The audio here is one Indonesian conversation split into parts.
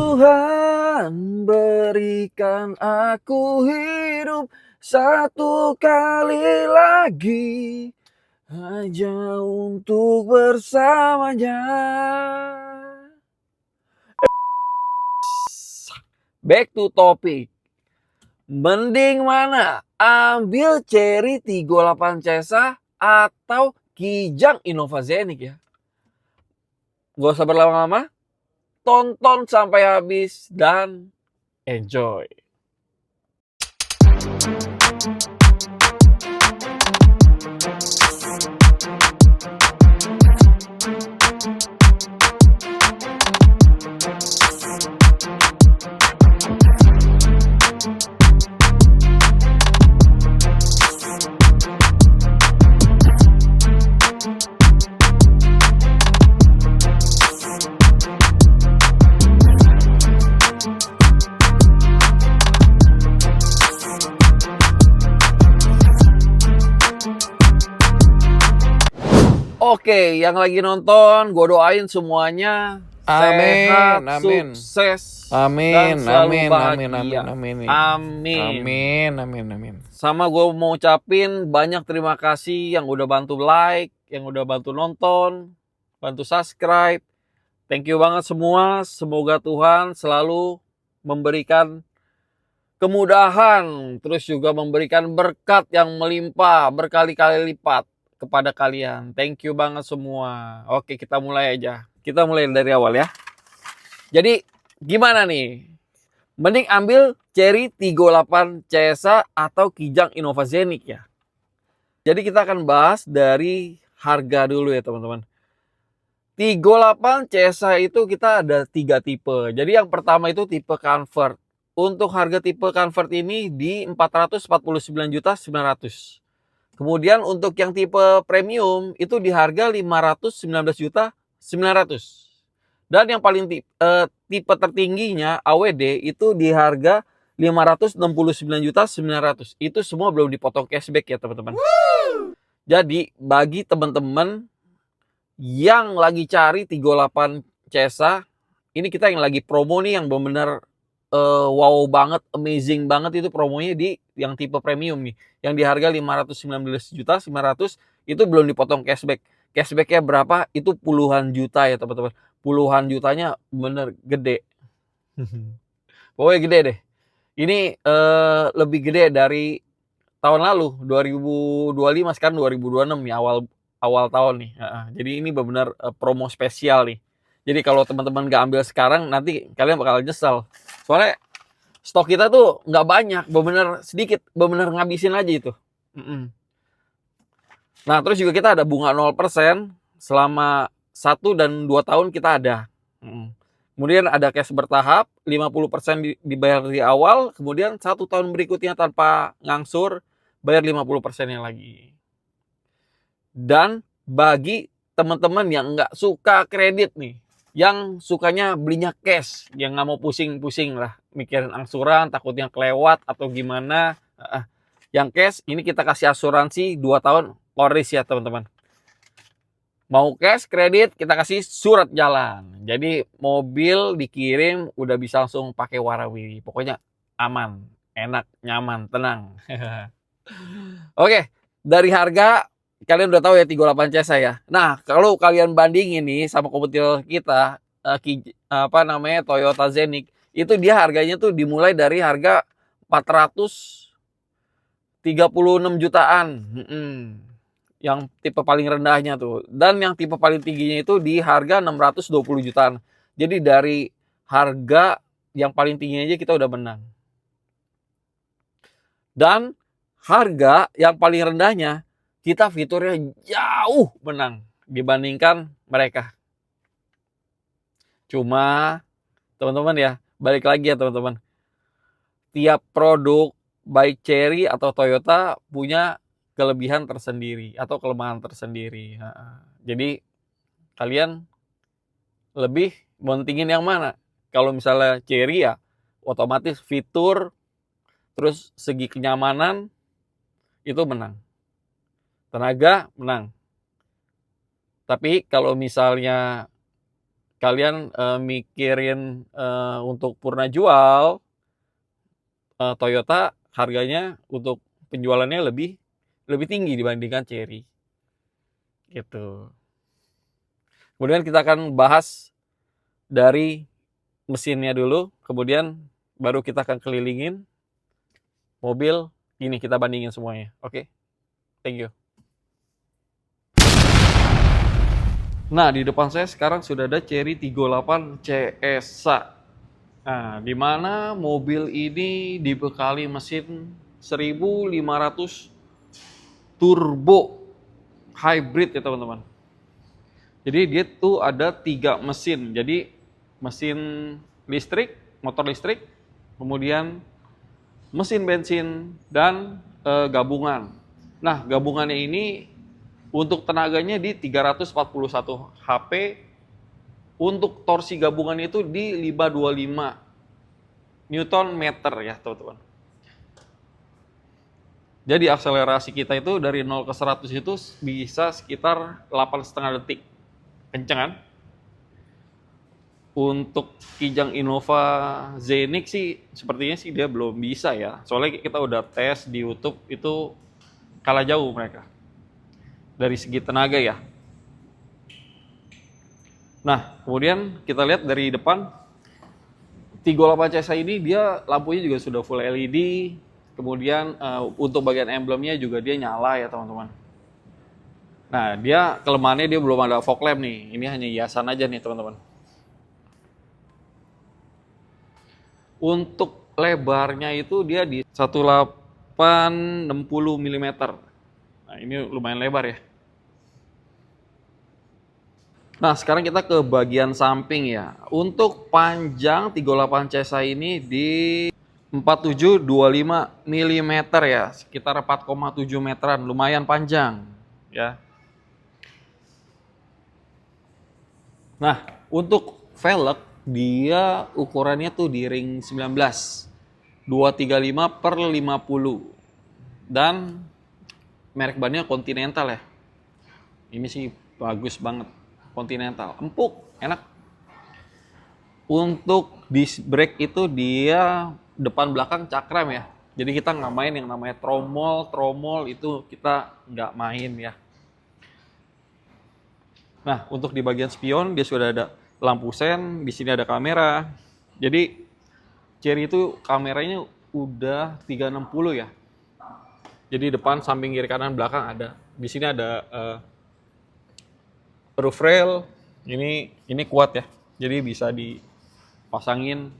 Tuhan berikan aku hidup satu kali lagi hanya untuk bersamanya. Back to topic. Mending mana? Ambil Cherry 38 Cesa atau Kijang Innovazenik ya? Gak usah berlama-lama, tonton sampai habis dan enjoy. Oke, yang lagi nonton, gue doain semuanya Amin, sehat, amin. sukses, Amin, dan selalu amin, bahagia. amin. Amin. Sama gue mau ucapin banyak terima kasih yang udah bantu like, yang udah bantu nonton, bantu subscribe. Thank you banget semua. Semoga Tuhan selalu memberikan kemudahan, terus juga memberikan berkat yang melimpah berkali-kali lipat kepada kalian. Thank you banget semua. Oke, kita mulai aja. Kita mulai dari awal ya. Jadi, gimana nih? Mending ambil Cherry 38 Cesa atau Kijang Innovazenik ya. Jadi kita akan bahas dari harga dulu ya teman-teman. 38 Cesa itu kita ada 3 tipe. Jadi yang pertama itu tipe convert. Untuk harga tipe convert ini di 449.900.000. Kemudian untuk yang tipe premium itu di harga 519.900.000. Dan yang paling tipe tertingginya AWD itu di harga 569.900.000. Itu semua belum dipotong cashback ya teman-teman. Jadi bagi teman-teman yang lagi cari 38 Cesa, ini kita yang lagi promo nih yang benar-benar wow banget, amazing banget itu promonya di yang tipe premium nih. Yang di harga 519.900.000 itu belum dipotong cashback. Cashbacknya berapa? Itu puluhan juta ya teman-teman. Puluhan jutanya bener gede. Pokoknya gede deh. Ini lebih gede dari tahun lalu 2025, sekarang 2026 nih awal tahun nih. Jadi ini benar-benar promo spesial nih. Jadi kalau teman-teman nggak ambil sekarang nanti kalian bakal nyesel. Soalnya stok kita tuh nggak banyak, benar-benar sedikit, benar-benar ngabisin aja itu. Nah terus juga kita ada bunga 0% selama 1 dan 2 tahun kita ada. Kemudian ada cash bertahap, 50% dibayar di awal, kemudian 1 tahun berikutnya tanpa ngangsur, bayar 50%-nya lagi. Dan bagi teman-teman yang nggak suka kredit nih, yang sukanya belinya cash, yang nggak mau pusing-pusing lah, mikirin angsuran, takutnya kelewat atau gimana. Yang cash, ini kita kasih asuransi 2 tahun, loris ya teman-teman. Mau cash, kredit, kita kasih surat jalan. Jadi mobil dikirim udah bisa langsung pakai warawiri. Pokoknya aman, enak, nyaman, tenang. Oke, dari harga kalian udah tahu ya 38 Cesa ya. Nah, kalau kalian bandingin nih sama kompetitor kita Toyota Zeniq, itu dia harganya tuh dimulai dari harga 436 jutaan. Yang tipe paling rendahnya tuh. Dan yang tipe paling tingginya itu di harga 620 jutaan. Jadi dari harga yang paling tinggi aja kita udah menang. Dan harga yang paling rendahnya kita fiturnya jauh menang dibandingkan mereka. Cuma teman-teman ya, balik lagi ya teman-teman. Tiap produk baik Cherry atau Toyota punya kelebihan tersendiri atau kelemahan tersendiri. Jadi kalian lebih mentingin yang mana? Kalau misalnya Cherry ya otomatis fitur terus segi kenyamanan itu menang. Tenaga menang. Tapi kalau misalnya kalian mikirin untuk purna jual, Toyota harganya untuk penjualannya lebih tinggi dibandingkan Chery, gitu. Kemudian kita akan bahas dari mesinnya dulu, kemudian baru kita akan kelilingin mobil ini, kita bandingin semuanya. Oke, thank you. Nah, di depan saya sekarang sudah ada Chery 38 CSA. Nah, di mana mobil ini dibekali mesin 1500 turbo hybrid ya teman-teman. Jadi dia tuh ada 3 mesin. Jadi mesin listrik, motor listrik, kemudian mesin bensin dan gabungan. Nah, gabungannya ini untuk tenaganya di 341 HP, untuk torsi gabungan itu di 525 Newton meter ya teman-teman. Jadi akselerasi kita itu dari 0 ke 100 itu bisa sekitar 8,5 detik. Kenceng kan? Untuk Kijang Innova Zenix sih sepertinya sih dia belum bisa ya. Soalnya kita udah tes di YouTube itu kalah jauh mereka. Dari segi tenaga ya. Nah, kemudian kita lihat dari depan 38 CSA ini dia lampunya juga sudah full LED. Kemudian untuk bagian emblemnya juga dia nyala ya teman-teman. Nah, dia kelemahannya dia belum ada fog lamp nih. Ini hanya hiasan aja nih teman-teman. Untuk lebarnya itu dia di 1860 mm. Nah, ini lumayan lebar ya. Nah, sekarang kita ke bagian samping ya. Untuk panjang 38 CSA ini di 4725 mm ya, sekitar 4,7 meteran, lumayan panjang ya. Nah, untuk velg dia ukurannya tuh di ring 19 235 per 50 dan merek bannya Continental ya. Ini sih bagus banget. Continental, empuk, enak. Untuk disc brake itu dia depan belakang cakram ya. Jadi kita nggak main yang namanya tromol itu kita nggak main ya. Nah, untuk di bagian spion dia sudah ada lampu sen, di sini ada kamera. Jadi Chery itu kameranya udah 360 ya. Jadi depan, samping, kiri, kanan, belakang ada. Di sini ada roof rail, ini kuat ya, jadi bisa dipasangin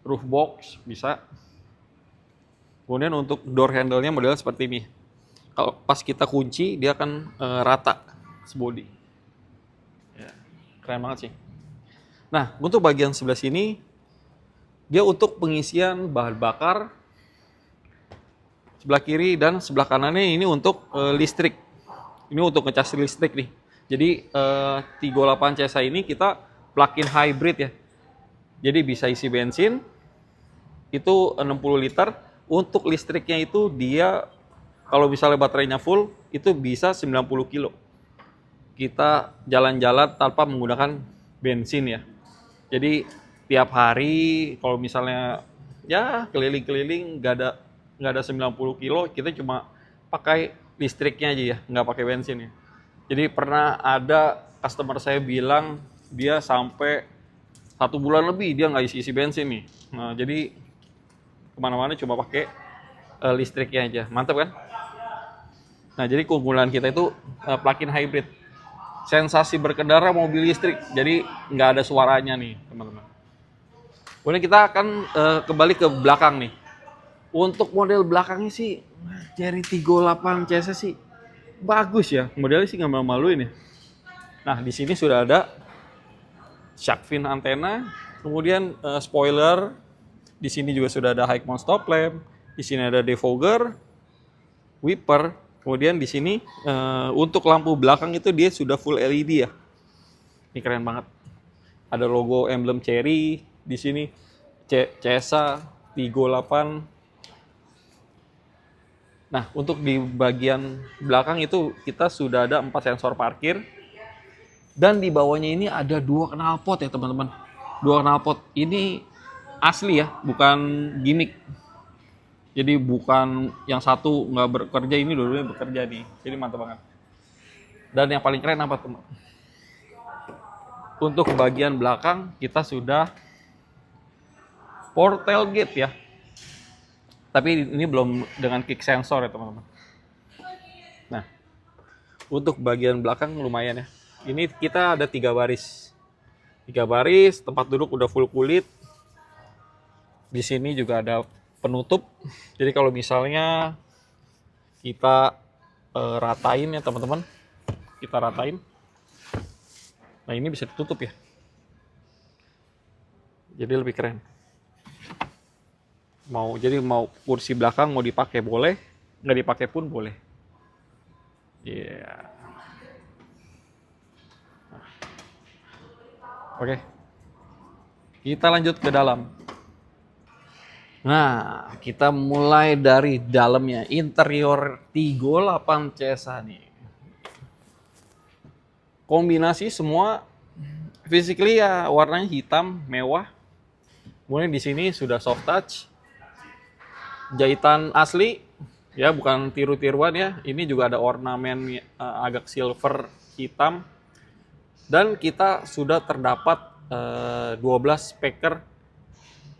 roof box bisa. Kemudian untuk door handle-nya model seperti ini. Kalau pas kita kunci dia akan rata sebody. Ya, keren banget sih. Nah, untuk bagian sebelah sini dia untuk pengisian bahan bakar. Sebelah kiri dan sebelah kanannya ini untuk listrik. Ini untuk ngecas listrik nih. Jadi 38 CSA ini kita plug-in hybrid ya. Jadi bisa isi bensin itu 60 liter. Untuk listriknya itu dia kalau misalnya baterainya full itu bisa 90 kilo. Kita jalan-jalan tanpa menggunakan bensin ya. Jadi tiap hari kalau misalnya ya keliling-keliling nggak ada 90 kilo, kita cuma pakai listriknya aja ya, nggak pakai bensin ya. Jadi pernah ada customer saya bilang dia sampai 1 bulan lebih dia nggak isi bensin nih. Nah, jadi kemana-mana cuma pakai listriknya aja, mantap kan? Nah, jadi keunggulan kita itu plug-in hybrid. Sensasi berkendara mobil listrik, jadi nggak ada suaranya nih teman-teman. Kemudian kita akan kembali ke belakang nih. Untuk model belakangnya sih Chery 38 CSA sih bagus ya, modelnya sih nggak malu-maluin ya. Nah, di sini sudah ada shark fin antena, kemudian spoiler, di sini juga sudah ada high mount stop lamp, di sini ada defogger, wiper, kemudian di sini untuk lampu belakang itu dia sudah full LED ya. Ini keren banget. Ada logo emblem Chery di sini, CSA 38. Nah, untuk di bagian belakang itu kita sudah ada 4 sensor parkir. Dan di bawahnya ini ada 2 knalpot ya teman-teman. 2 knalpot ini asli ya, bukan gimmick. Jadi bukan yang satu nggak bekerja, ini dua-duanya bekerja nih. Jadi mantap banget. Dan yang paling keren apa teman? Untuk bagian belakang kita sudah port tailgate ya. Tapi ini belum dengan kick sensor ya teman-teman. Nah, untuk bagian belakang lumayan ya. Ini kita ada 3 baris. 3 baris, tempat duduk udah full kulit. Di sini juga ada penutup. Jadi kalau misalnya kita ratain ya teman-teman, kita ratain. Nah ini bisa ditutup ya. Jadi lebih keren. Mau kursi belakang mau dipakai boleh, nggak dipakai pun boleh. Iya. Yeah. Oke. Kita lanjut ke dalam. Nah, kita mulai dari dalamnya. Interior Tiggo 8 Cesa nih. Kombinasi semua physically ya warnanya hitam, mewah. Kemudian di sini sudah soft touch. Jahitan asli, ya bukan tiru-tiruan ya. Ini juga ada ornamen agak silver hitam. Dan kita sudah terdapat 12 speaker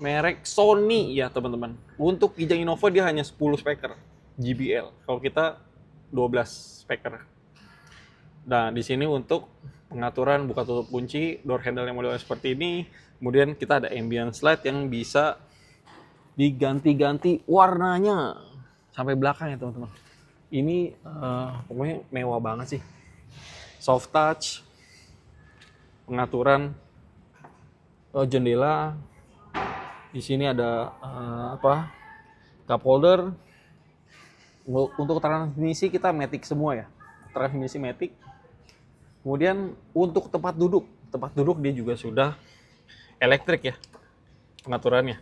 merek Sony ya teman-teman. Untuk Kijang Innova dia hanya 10 speaker JBL. Kalau kita 12 speaker. Nah, di sini untuk pengaturan buka tutup kunci, door handle yang model seperti ini. Kemudian kita ada ambient light yang bisa diganti-ganti warnanya sampai belakang ya teman-teman. Ini pokoknya mewah banget sih. Soft touch, pengaturan jendela. Di sini ada cup holder. Untuk transmisi kita matic semua ya. Transmisi matic. Kemudian untuk tempat duduk dia juga sudah elektrik ya pengaturannya.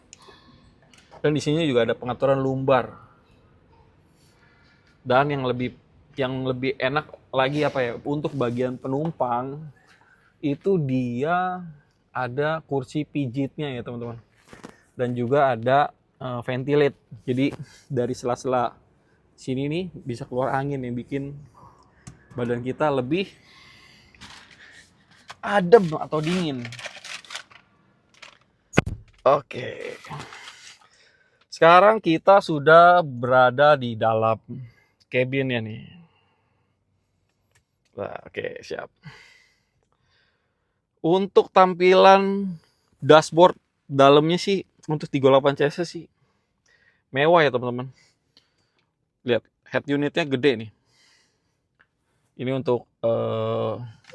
Dan di sini juga ada pengaturan lumbar. Dan yang lebih enak lagi apa ya, untuk bagian penumpang itu dia ada kursi pijitnya ya teman-teman. Dan juga ada ventilate. Jadi dari sela-sela sini nih bisa keluar angin yang bikin badan kita lebih adem atau dingin. Oke. Sekarang kita sudah berada di dalam cabinnya nih. Nah, oke, siap. Untuk tampilan dashboard dalamnya sih untuk 38 cc sih mewah ya teman-teman. Lihat, head unitnya gede nih. Ini untuk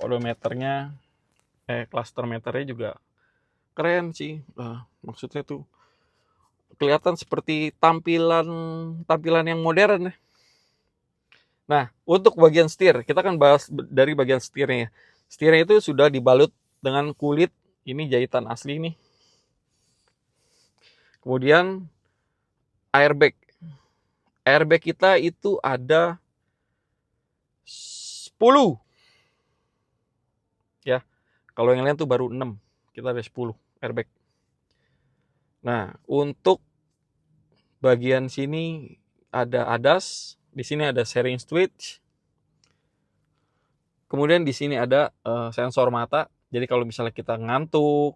odometernya, cluster meternya juga keren sih. Maksudnya tuh kelihatan seperti tampilan yang modern ya. Nah, untuk bagian setir, kita kan bahas dari bagian setirnya ya. Setirnya itu sudah dibalut dengan kulit, ini jahitan asli nih. Kemudian airbag. Airbag kita itu ada 10. Ya. Kalau yang lain tuh baru 6. Kita ada 10 airbag. Nah, untuk bagian sini ada ADAS, di sini ada steering switch. Kemudian di sini ada sensor mata. Jadi kalau misalnya kita ngantuk,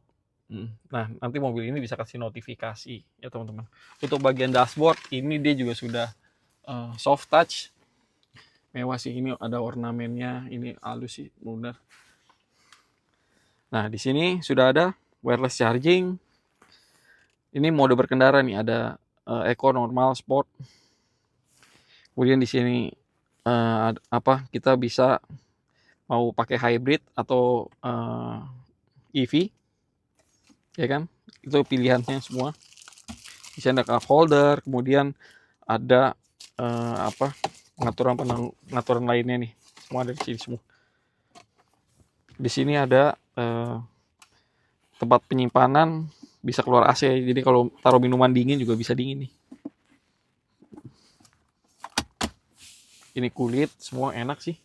nah nanti mobil ini bisa kasih notifikasi ya teman-teman. Untuk bagian dashboard ini dia juga sudah soft touch. Mewah sih, ini ada ornamennya, ini halus sih, benar. Nah, di sini sudah ada wireless charging. Ini mode berkendara nih, ada eco, normal, sport. Kemudian di sini kita bisa mau pakai hybrid atau EV, ya kan? Itu pilihannya semua. Di sini ada cup holder, kemudian ada pengaturan lainnya nih, semua ada di sini semua. Di sini ada tempat penyimpanan, bisa keluar AC, jadi kalau taruh minuman dingin juga bisa dingin nih. Ini kulit, semua enak sih.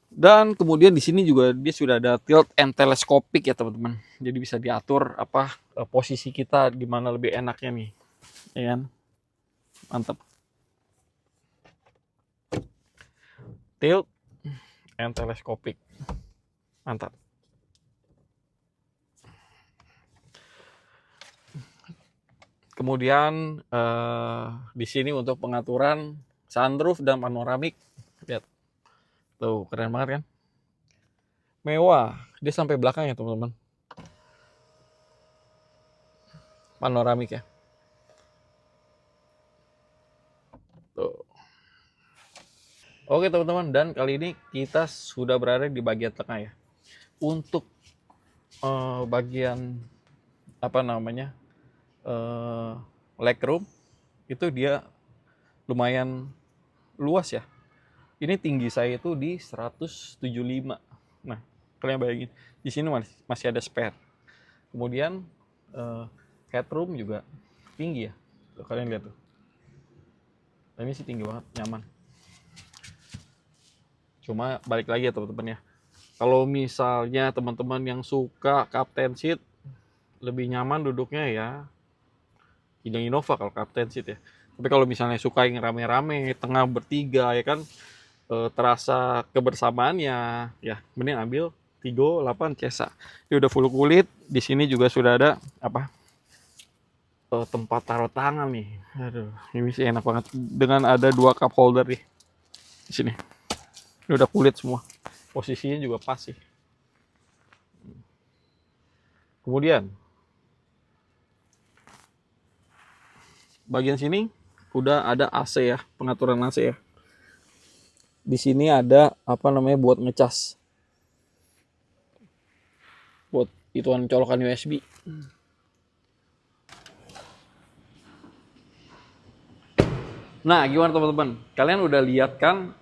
Dan kemudian di sini juga dia sudah ada tilt and telescopic ya teman-teman. Jadi bisa diatur apa posisi kita di mana lebih enaknya nih, ya kan? Mantap. Tilt and telescopic, mantap. Kemudian di sini untuk pengaturan sunroof dan panoramik, lihat tuh keren banget kan? Mewah, dia sampai belakang ya teman-teman. Panoramik ya. Tuh. Oke teman-teman, dan kali ini kita sudah berada di bagian tengah ya. Untuk bagian apa namanya legroom itu dia lumayan luas ya. Ini tinggi saya itu di 175. Nah, kalian bayangin di sini masih ada spare. Kemudian headroom juga tinggi ya. Tuh, kalian lihat tuh. Ini sih tinggi banget, nyaman. Cuma balik lagi ya teman-teman ya. Kalau misalnya teman-teman yang suka captain seat, lebih nyaman duduknya ya Kijang Innova kalau captain seat ya. Tapi kalau misalnya suka yang rame-rame, tengah bertiga ya kan, terasa kebersamaannya, ya mending ambil Tigo 8 Cesa. Dia udah full kulit. Di sini juga sudah ada apa? Tempat taruh tangan nih. Aduh, ini sih enak banget dengan ada 2 cup holder nih di sini. Ini udah kulit semua. Posisinya juga pas sih. Kemudian bagian sini udah ada AC ya, pengaturan AC ya. Di sini ada apa namanya buat ngecas. Buat ituan colokan USB. Nah, gimana teman-teman? Kalian udah lihat kan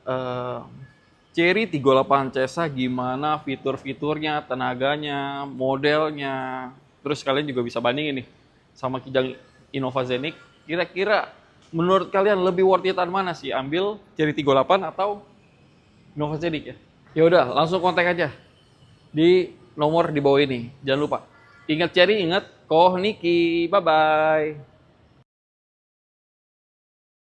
Chery 38 Cesa gimana fitur-fiturnya, tenaganya, modelnya. Terus kalian juga bisa bandingin nih sama Kijang Innova Zenik. Kira-kira menurut kalian lebih worth it-an mana sih? Ambil Chery 38 atau Innova Zenik ya? Ya udah, langsung kontak aja di nomor di bawah ini. Jangan lupa. Ingat Chery, ingat Koh Niki. Bye bye.